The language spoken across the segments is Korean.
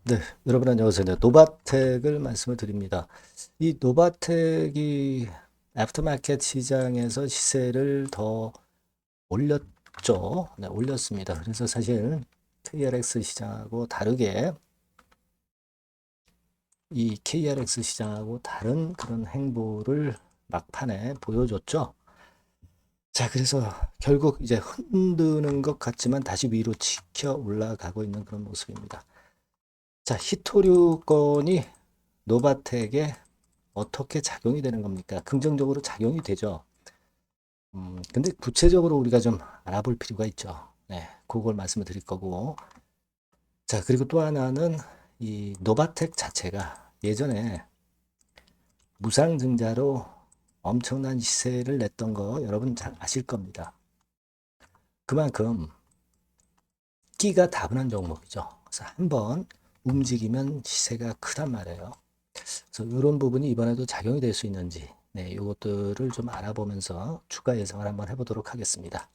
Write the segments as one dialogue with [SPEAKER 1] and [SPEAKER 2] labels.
[SPEAKER 1] 네, 여러분 안녕하세요. 네, 노바텍을 말씀을 드립니다. 이 노바텍이 애프터마켓 시장에서 시세를 더 올렸죠. 네, 올렸습니다. 그래서 사실 KRX 시장하고 다르게 이 KRX 시장하고 다른 그런 행보를 막판에 보여줬죠. 자, 그래서 결국 이제 흔드는 것 같지만 다시 위로 치켜 올라가고 있는 그런 모습입니다. 자, 히토류권이 노바텍에 어떻게 작용이 되는 겁니까? 긍정적으로 작용이 되죠. 근데 구체적으로 우리가 좀 알아볼 필요가 있죠. 네, 그걸 말씀을 드릴 거고. 자, 그리고 또 하나는 이 노바텍 자체가 예전에 무상증자로 엄청난 시세를 냈던 거 여러분 잘 아실 겁니다. 그만큼 끼가 다분한 종목이죠. 그래서 한번 움직이면 시세가 크단 말이에요. 그래서 이런 부분이 이번에도 작용이 될 수 있는지, 네, 이것들을 좀 알아보면서 추가 예상을 한번 해보도록 하겠습니다.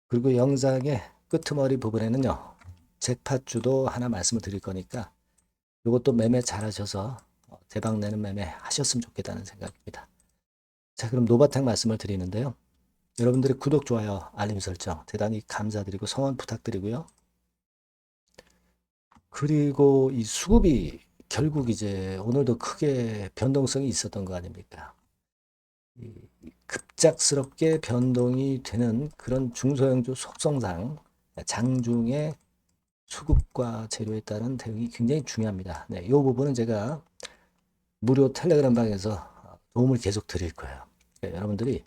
[SPEAKER 1] 그리고 영상의 끄트머리 부분에는요, 잭팟주도 하나 말씀을 드릴 거니까 이것도 매매 잘하셔서 대박 내는 매매 하셨으면 좋겠다는 생각입니다. 자, 그럼 노바텍 말씀을 드리는데요. 여러분들의 구독, 좋아요, 알림 설정 대단히 감사드리고 성원 부탁드리고요. 그리고 이 수급이 결국 이제 오늘도 크게 변동성이 있었던 거 아닙니까? 급작스럽게 변동이 되는 그런 중소형주 속성상 장중에 수급과 재료에 따른 대응이 굉장히 중요합니다. 네, 이 부분은 제가 무료 텔레그램 방에서 도움을 계속 드릴 거예요. 네, 여러분들이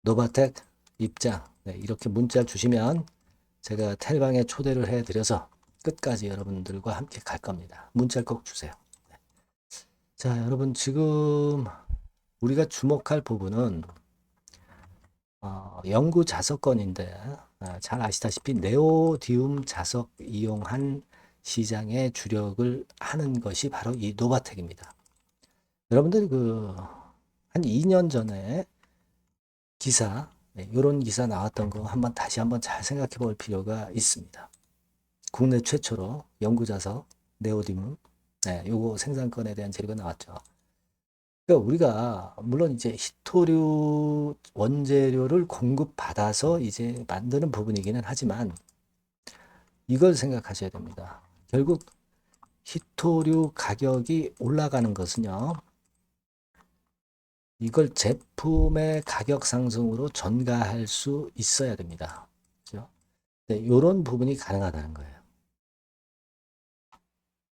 [SPEAKER 1] 노바텍 입장, 네, 이렇게 문자 주시면 제가 텔방에 초대를 해드려서 끝까지 여러분들과 함께 갈 겁니다. 문자를 꼭 주세요. 네. 자, 여러분 지금 우리가 주목할 부분은 영구 자석건인데 잘 아시다시피 네오디움 자석 이용한 시장에 주력을 하는 것이 바로 이 노바텍입니다. 여러분들이 그 한 2년 전에 기사, 네, 이런 기사 나왔던 거 다시 한번 잘 생각해 볼 필요가 있습니다. 국내 최초로 영구 자석 네오디움, 네, 요거 생산권에 대한 재료가 나왔죠. 그러니까 우리가 물론 이제 히토류 원재료를 공급받아서 이제 만드는 부분이기는 하지만 이걸 생각하셔야 됩니다. 결국 히토류 가격이 올라가는 것은요. 이걸 제품의 가격 상승으로 전가할 수 있어야 됩니다. 그죠? 네, 이런 부분이 가능하다는 거예요.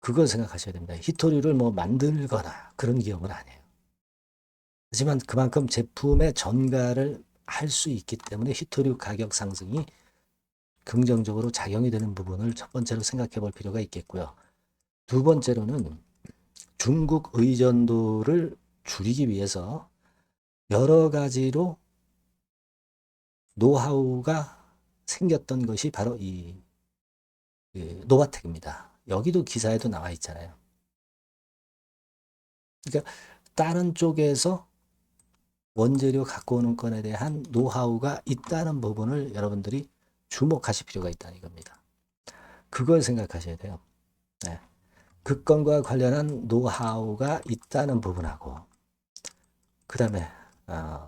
[SPEAKER 1] 그걸 생각하셔야 됩니다. 히토류를 뭐 만들거나 그런 기업은 아니에요. 하지만 그만큼 제품의 전가를 할 수 있기 때문에 히토류 가격 상승이 긍정적으로 작용이 되는 부분을 첫 번째로 생각해 볼 필요가 있겠고요. 두 번째로는 중국 의존도를 줄이기 위해서 여러 가지로 노하우가 생겼던 것이 바로 이 노바텍입니다. 여기도 기사에도 나와 있잖아요. 그러니까 다른 쪽에서 원재료 갖고 오는 건에 대한 노하우가 있다는 부분을 여러분들이 주목하실 필요가 있다는 겁니다. 그걸 생각하셔야 돼요. 네. 그 건과 관련한 노하우가 있다는 부분하고 그 다음에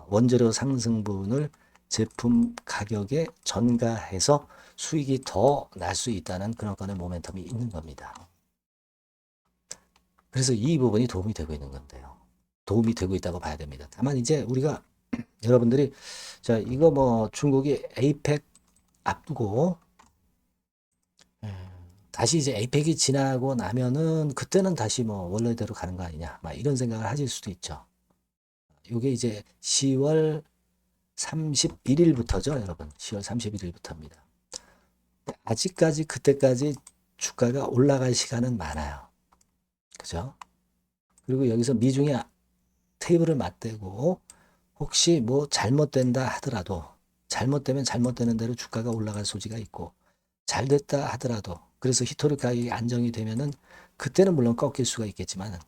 [SPEAKER 1] 원재료 상승분을 제품 가격에 전가해서 수익이 더 날 수 있다는 그런 건의 모멘텀이 있는 겁니다. 그래서 이 부분이 도움이 되고 있는 건데요. 도움이 되고 있다고 봐야 됩니다. 다만 이제 우리가 여러분들이 자 이거 뭐 중국이 에이펙 앞두고 다시 이제 에이펙이 지나고 나면은 그때는 다시 뭐 원래대로 가는 거 아니냐 막 이런 생각을 하실 수도 있죠. 이게 이제 10월 31일부터죠, 여러분. 10월 31일부터입니다. 아직까지 그때까지 주가가 올라갈 시간은 많아요. 그죠? 그리고 여기서 미중에 테이블을 맞대고 혹시 뭐 잘못된다 하더라도 잘못되면 잘못되는 대로 주가가 올라갈 소지가 있고 잘 됐다 하더라도 그래서 히토리 가격이 안정이 되면은 그때는 물론 꺾일 수가 있겠지만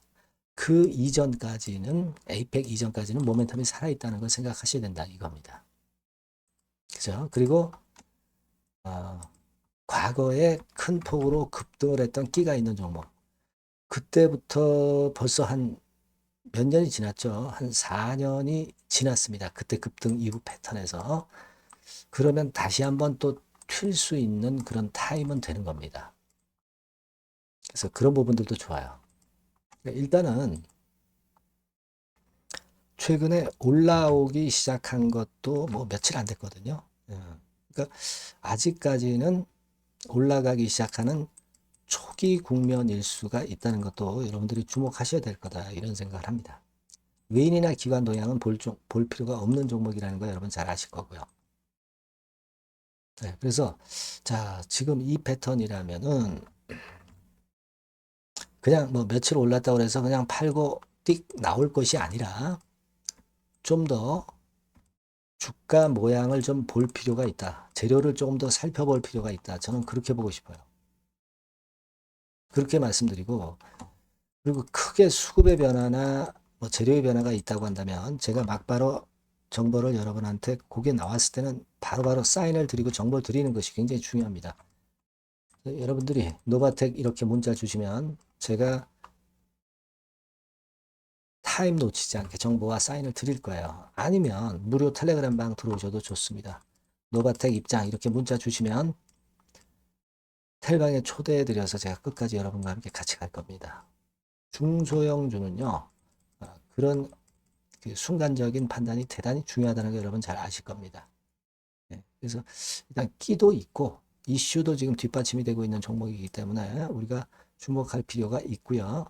[SPEAKER 1] 그 이전까지는 에이펙 이전까지는 모멘텀이 살아있다는 걸 생각하셔야 된다 이겁니다. 그죠? 그리고 어, 과거에 큰 폭으로 급등을 했던 끼가 있는 종목. 그때부터 벌써 한 몇 년이 지났죠. 한 4년이 지났습니다. 그때 급등 이후 패턴에서. 그러면 다시 한번 또 튈 수 있는 그런 타임은 되는 겁니다. 그래서 그런 부분들도 좋아요. 일단은 최근에 올라오기 시작한 것도 뭐 며칠 안 됐거든요. 그러니까 아직까지는 올라가기 시작하는 초기 국면일 수가 있다는 것도 여러분들이 주목하셔야 될 거다 이런 생각을 합니다. 외인이나 기관 동향은 볼 필요가 없는 종목이라는 거 여러분 잘 아실 거고요. 네, 그래서 자 지금 이 패턴이라면은 그냥 뭐 며칠 올랐다고 해서 그냥 팔고 띡 나올 것이 아니라 좀 더 주가 모양을 좀 볼 필요가 있다. 재료를 조금 더 살펴볼 필요가 있다. 저는 그렇게 보고 싶어요. 그렇게 말씀드리고 그리고 크게 수급의 변화나 뭐 재료의 변화가 있다고 한다면 제가 막바로 정보를 여러분한테 그게 나왔을 때는 바로바로 사인을 드리고 정보를 드리는 것이 굉장히 중요합니다. 여러분들이 노바텍 이렇게 문자 주시면 제가 타임 놓치지 않게 정보와 사인을 드릴 거예요. 아니면 무료 텔레그램 방 들어오셔도 좋습니다. 노바텍 입장 이렇게 문자 주시면 텔방에 초대해 드려서 제가 끝까지 여러분과 함께 같이 갈 겁니다. 중소형주는요. 그런 그 순간적인 판단이 대단히 중요하다는 거 여러분 잘 아실 겁니다. 네, 그래서 일단 끼도 있고 이슈도 지금 뒷받침이 되고 있는 종목이기 때문에 우리가 주목할 필요가 있고요.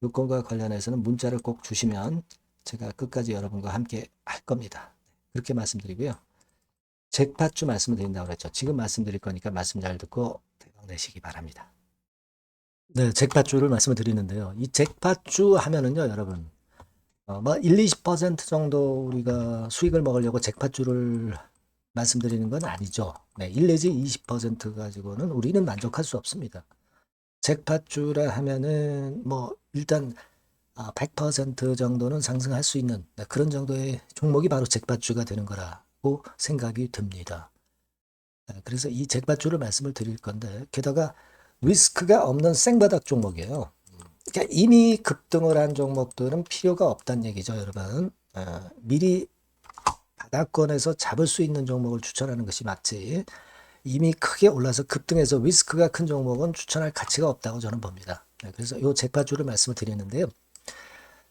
[SPEAKER 1] 요건과 관련해서는 문자를 꼭 주시면 제가 끝까지 여러분과 함께 할 겁니다. 그렇게 말씀드리고요. 잭팟주 말씀을 드린다고 그랬죠. 지금 말씀드릴 거니까 말씀 잘 듣고 대박 내시기 바랍니다. 네, 잭팟주를 말씀을 드리는데요. 이 잭팟주 하면은요, 여러분. 뭐 1, 20% 정도 우리가 수익을 먹으려고 잭팟주를 말씀드리는 건 아니죠. 네, 1 내지 20% 가지고는 우리는 만족할 수 없습니다. 잭팟주라 하면은 뭐 일단 100% 정도는 상승할 수 있는 그런 정도의 종목이 바로 잭팟주가 되는 거라고 생각이 듭니다. 그래서 이 잭팟주를 말씀을 드릴 건데 게다가 리스크가 없는 생바닥 종목이에요. 그러니까 이미 급등을 한 종목들은 필요가 없다는 얘기죠, 여러분. 미리 바닥권에서 잡을 수 있는 종목을 추천하는 것이 맞지. 이미 크게 올라서 급등해서 리스크가 큰 종목은 추천할 가치가 없다고 저는 봅니다. 그래서 이 잭팟주를 말씀을 드리는데요.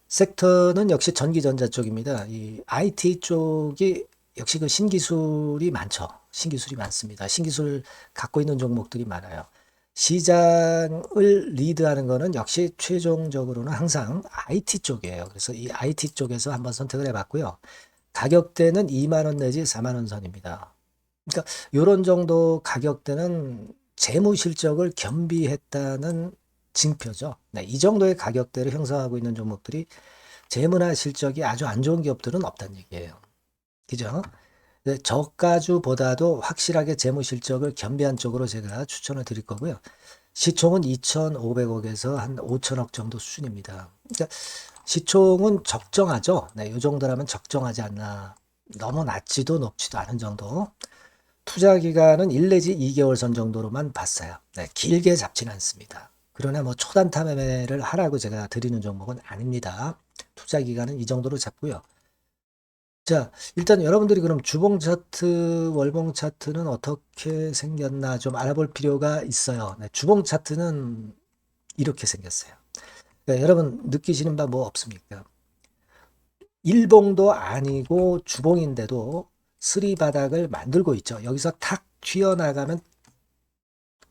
[SPEAKER 1] 섹터는 역시 전기전자 쪽입니다. 이 IT 쪽이 역시 그 신기술이 많죠. 신기술이 많습니다. 신기술 갖고 있는 종목들이 많아요. 시장을 리드하는 거는 역시 최종적으로는 항상 IT 쪽이에요. 그래서 이 IT 쪽에서 한번 선택을 해봤고요. 가격대는 2만 원 내지 4만 원 선입니다. 그러니까 이런 정도 가격대는 재무 실적을 겸비했다는 징표죠. 네, 이 정도의 가격대를 형성하고 있는 종목들이 재무나 실적이 아주 안 좋은 기업들은 없다는 얘기예요. 그죠? 저가주보다도 확실하게 재무 실적을 겸비한 쪽으로 제가 추천을 드릴 거고요. 시총은 2,500억에서 한 5천억 정도 수준입니다. 그러니까 시총은 적정하죠. 네, 이 정도라면 적정하지 않나. 너무 낮지도 높지도 않은 정도. 투자 기간은 1 내지 2개월 선 정도로만 봤어요. 네, 길게 잡지는 않습니다. 그러나 뭐 초단타 매매를 하라고 제가 드리는 종목은 아닙니다. 투자 기간은 이 정도로 잡고요. 자, 일단 여러분들이 그럼 주봉 차트, 월봉 차트는 어떻게 생겼나 좀 알아볼 필요가 있어요. 네, 주봉 차트는 이렇게 생겼어요. 네, 여러분 느끼시는 바 뭐 없습니까? 일봉도 아니고 주봉인데도 쓰리 바닥을 만들고 있죠. 여기서 탁 튀어나가면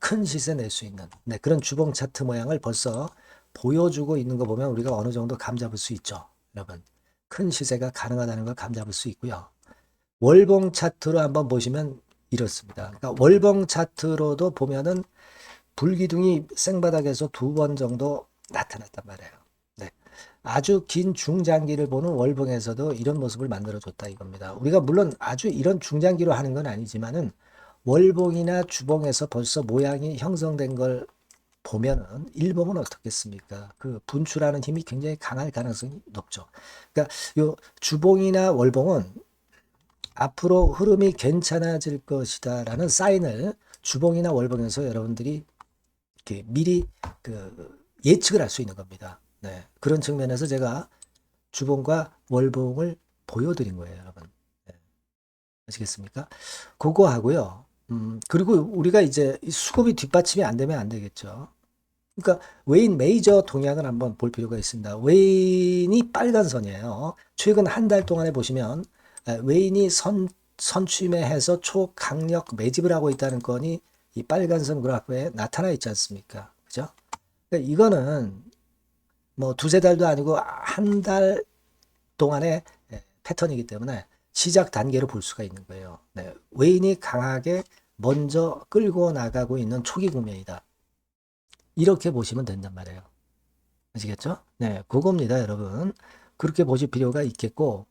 [SPEAKER 1] 큰 시세 낼 수 있는 그런 주봉 차트 모양을 벌써 보여주고 있는 거 보면 우리가 어느 정도 감 잡을 수 있죠. 여러분 큰 시세가 가능하다는 걸 감 잡을 수 있고요. 월봉 차트로 한번 보시면 이렇습니다. 그러니까 월봉 차트로도 보면은 불기둥이 생바닥에서 2번 정도 나타났단 말이에요. 네. 아주 긴 중장기를 보는 월봉에서도 이런 모습을 만들어줬다 이겁니다. 우리가 물론 아주 이런 중장기로 하는 건 아니지만은 월봉이나 주봉에서 벌써 모양이 형성된 걸 보면은 일봉은 어떻겠습니까? 그 분출하는 힘이 굉장히 강할 가능성이 높죠. 그러니까 요 주봉이나 월봉은 앞으로 흐름이 괜찮아질 것이다라는 사인을 주봉이나 월봉에서 여러분들이 이렇게 미리 예측을 할 수 있는 겁니다. 네. 그런 측면에서 제가 주봉과 월봉을 보여드린 거예요, 여러분. 네. 아시겠습니까? 그거 하고요. 그리고 우리가 이제 수급이 뒷받침이 안 되면 안 되겠죠. 그러니까 웨인 메이저 동향을 한번 볼 필요가 있습니다. 웨인이 빨간 선이에요. 최근 한 달 동안에 보시면 웨인이 선취매해서 초강력 매집을 하고 있다는 건이 이 빨간 선 그래프에 나타나 있지 않습니까? 그죠? 그러니까 이거는 뭐 두세 달도 아니고 한 달 동안의 패턴이기 때문에 시작 단계로 볼 수가 있는 거예요. 네. 웨인이 강하게 먼저 끌고 나가고 있는 초기 국면이다. 이렇게 보시면 된단 말이에요. 아시겠죠? 네, 그겁니다, 여러분. 그렇게 보실 필요가 있겠고,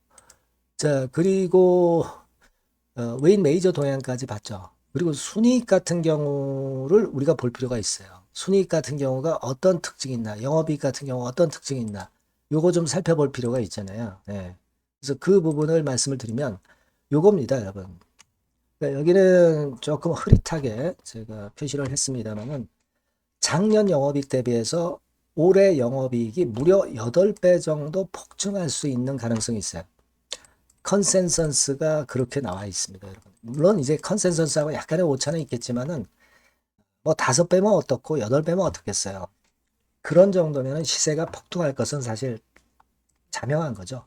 [SPEAKER 1] 자, 그리고 웨인 메이저 동향까지 봤죠. 그리고 순이익 같은 경우를 우리가 볼 필요가 있어요. 순이익 같은 경우가 어떤 특징이 있나, 영업이익 같은 경우 어떤 특징이 있나, 요거 좀 살펴볼 필요가 있잖아요. 네. 그래서 그 부분을 말씀을 드리면 요겁니다, 여러분. 그러니까 여기는 조금 흐릿하게 제가 표시를 했습니다만은 작년 영업이익 대비해서 올해 영업이익이 무려 8배 정도 폭증할 수 있는 가능성이 있어요. 컨센서스가 그렇게 나와 있습니다, 여러분. 물론 이제 컨센서스하고 약간의 오차는 있겠지만은 뭐 5배면 어떻고 8배면 어떻겠어요. 그런 정도면 시세가 폭등할 것은 사실 자명한 거죠.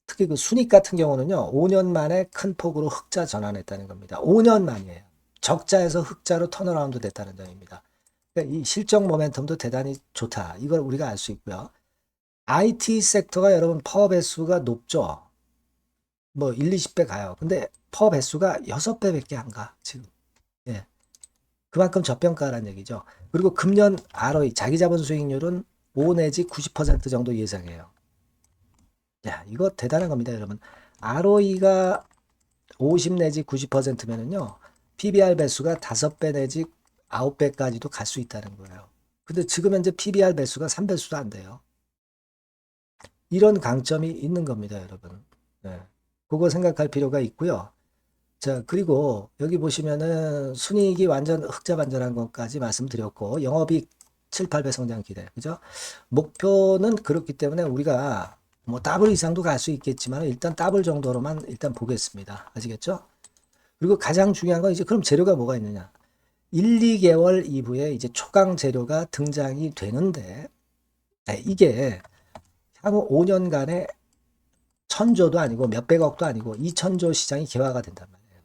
[SPEAKER 1] 특히 그 순익 같은 경우는요, 5년 만에 큰 폭으로 흑자 전환했다는 겁니다. 5년 만이에요. 적자에서 흑자로 턴어라운드 됐다는 점입니다. 그러니까 이 실적 모멘텀도 대단히 좋다. 이걸 우리가 알 수 있고요. IT 섹터가 여러분 퍼 배수가 높죠. 뭐 1, 20배 가요. 근데 퍼 배수가 6배밖에 안 가, 지금. 예. 그만큼 저평가라는 얘기죠. 그리고 금년 ROE, 자기 자본 수익률은 5 내지 90% 정도 예상해요. 야, 이거 대단한 겁니다, 여러분. ROE가 50 내지 90%면은요, PBR 배수가 5배 내지 9배까지도 갈 수 있다는 거예요. 근데 지금 현재 PBR 배수가 3배수도 안 돼요. 이런 강점이 있는 겁니다, 여러분. 네. 그거 생각할 필요가 있고요. 자, 그리고 여기 보시면은 순이익이 완전 흑자 반전한 것까지 말씀드렸고, 영업이익 7, 8배 성장 기대. 그죠? 목표는 그렇기 때문에 우리가 뭐 더블 이상도 갈 수 있겠지만 일단 더블 정도로만 일단 보겠습니다. 아시겠죠? 그리고 가장 중요한 건 이제 그럼 재료가 뭐가 있느냐? 1, 2개월 이후에 이제 초강 재료가 등장이 되는데, 네, 이게 향후 5년간에 천조도 아니고 몇백억도 아니고 2천조 시장이 개화가 된단 말이에요.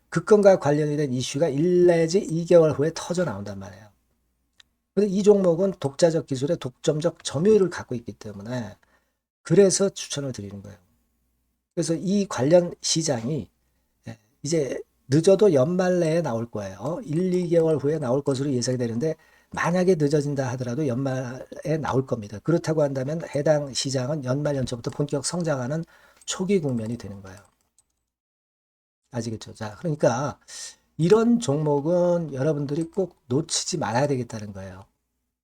[SPEAKER 1] 그 건과 관련이 된 이슈가 1 내지 2개월 후에 터져 나온단 말이에요. 근데 이 종목은 독자적 기술의 독점적 점유율을 갖고 있기 때문에 그래서 추천을 드리는 거예요. 그래서 이 관련 시장이 이제 늦어도 연말 내에 나올 거예요. 1, 2개월 후에 나올 것으로 예상이 되는데 만약에 늦어진다 하더라도 연말에 나올 겁니다. 그렇다고 한다면 해당 시장은 연말 연초부터 본격 성장하는 초기 국면이 되는 거예요. 아시겠죠? 자, 그러니까 이런 종목은 여러분들이 꼭 놓치지 말아야 되겠다는 거예요.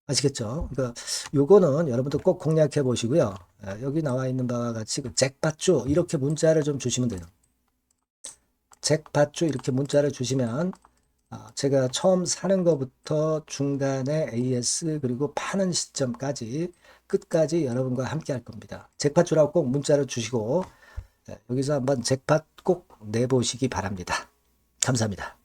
[SPEAKER 1] 아시겠죠? 그러니까 요거는 여러분들 꼭 공략해 보시고요. 여기 나와 있는 바와 같이 그 잭팟주 이렇게 문자를 좀 주시면 돼요. 잭팟주 이렇게 문자를 주시면 제가 처음 사는 것부터 중간에 AS 그리고 파는 시점까지 끝까지 여러분과 함께 할 겁니다. 잭팟주라고 꼭 문자를 주시고 여기서 한번 잭팟 꼭 내보시기 바랍니다. 감사합니다.